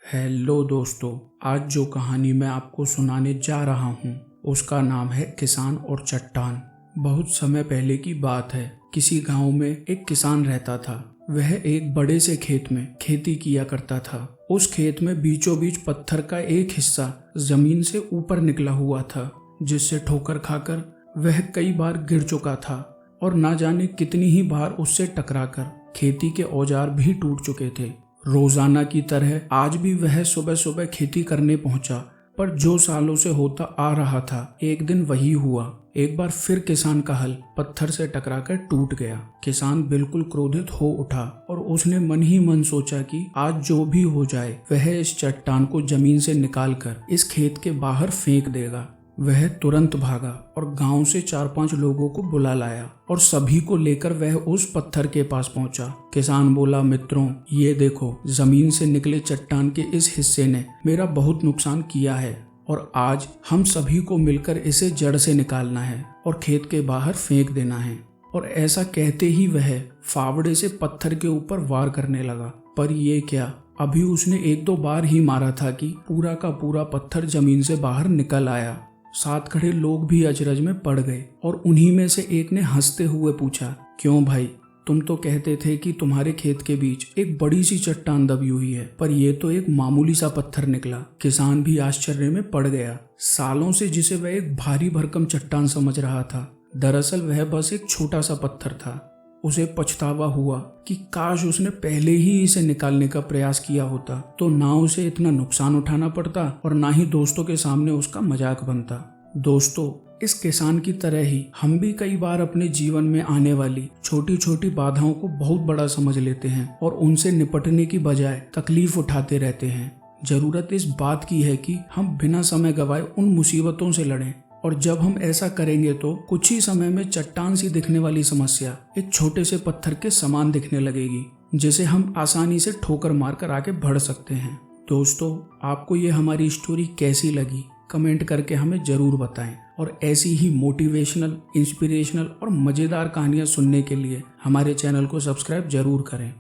Hello दोस्तों, आज जो कहानी मैं आपको सुनाने जा रहा हूँ उसका नाम है किसान और चट्टान। बहुत समय पहले की बात है। किसी गांव में एक किसान रहता था। वह एक बड़े से खेत में खेती किया करता था। उस खेत में बीचों बीच पत्थर का एक हिस्सा जमीन से ऊपर निकला हुआ था, जिससे ठोकर खाकर वह कई बार गिर चुका था और ना जाने कितनी ही बार उससे टकराकर खेती के औजार भी टूट चुके थे। रोजाना की तरह आज भी वह सुबह सुबह खेती करने पहुंचा, पर जो सालों से होता आ रहा था एक दिन वही हुआ। एक बार फिर किसान का हल पत्थर से टकराकर टूट गया। किसान बिल्कुल क्रोधित हो उठा और उसने मन ही मन सोचा कि आज जो भी हो जाए वह इस चट्टान को जमीन से निकालकर इस खेत के बाहर फेंक देगा। वह तुरंत भागा और गांव से 4-5 लोगों को बुला लाया और सभी को लेकर वह उस पत्थर के पास पहुंचा। किसान बोला, मित्रों, ये देखो, जमीन से निकले चट्टान के इस हिस्से ने मेरा बहुत नुकसान किया है और आज हम सभी को मिलकर इसे जड़ से निकालना है और खेत के बाहर फेंक देना है। और ऐसा कहते ही वह फावड़े से पत्थर के ऊपर वार करने लगा। पर ये क्या, अभी उसने 1-2 बार ही मारा था कि पूरा का पूरा पत्थर जमीन से बाहर निकल आया। साथ खड़े लोग भी अचरज में पड़ गए और उन्हीं में से एक ने हंसते हुए पूछा, क्यों भाई, तुम तो कहते थे कि तुम्हारे खेत के बीच एक बड़ी सी चट्टान दबी हुई है, पर यह तो एक मामूली सा पत्थर निकला। किसान भी आश्चर्य में पड़ गया। सालों से जिसे वह एक भारी भरकम चट्टान समझ रहा था, दरअसल वह बस एक छोटा सा पत्थर था। उसे पछतावा हुआ कि काश उसने पहले ही इसे निकालने का प्रयास किया होता, तो ना उसे इतना नुकसान उठाना पड़ता और ना ही दोस्तों के सामने उसका मजाक बनता। दोस्तों, इस किसान की तरह ही हम भी कई बार अपने जीवन में आने वाली छोटी छोटी बाधाओं को बहुत बड़ा समझ लेते हैं और उनसे निपटने की बजाय तकलीफ उठाते रहते हैं। जरूरत इस बात की है कि हम बिना समय गवाए उन मुसीबतों से लड़ें, और जब हम ऐसा करेंगे तो कुछ ही समय में चट्टान सी दिखने वाली समस्या एक छोटे से पत्थर के समान दिखने लगेगी, जिसे हम आसानी से ठोकर मारकर आगे बढ़ सकते हैं। दोस्तों, आपको ये हमारी स्टोरी कैसी लगी कमेंट करके हमें जरूर बताएं, और ऐसी ही मोटिवेशनल, इंस्पिरेशनल और मज़ेदार कहानियाँ सुनने के लिए हमारे चैनल को सब्सक्राइब जरूर करें।